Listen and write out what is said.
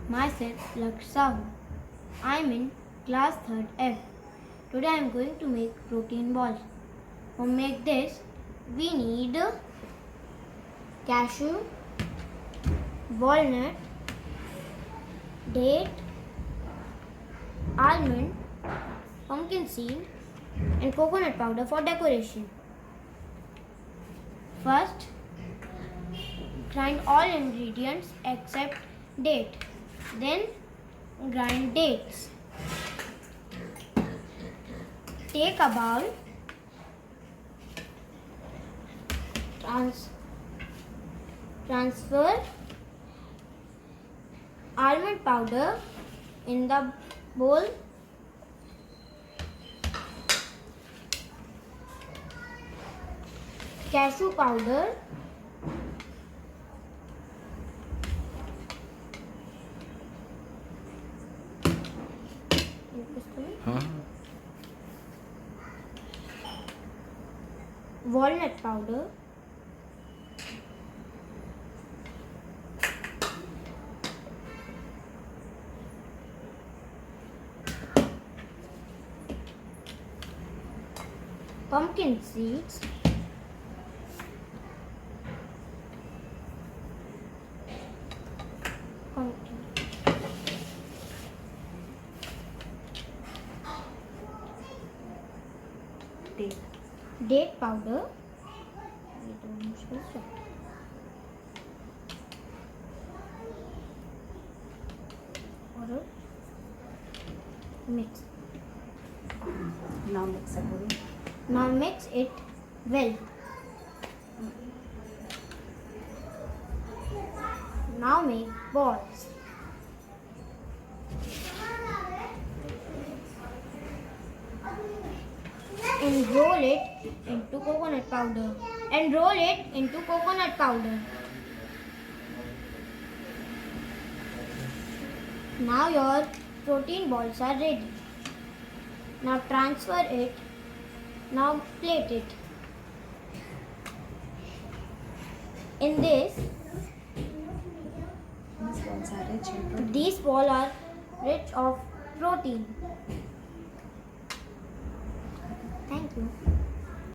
Myself, LAKSH SAHU. I am in class 3rd F. Today I am going to make protein balls. To make this, we need cashew, walnut, date, almond, pumpkin seed, and coconut powder for decoration. First, grind all ingredients except date. Then grind dates. Take a bowl. Transfer almond powder in the bowl. Cashew powder. Walnut powder. Pumpkin seeds. Date powder. Mix. Now mix it well. Now make balls. And roll it into coconut powder. Now your protein balls are ready. Now transfer it. Now plate it. In this, these balls are rich of protein. Thank you.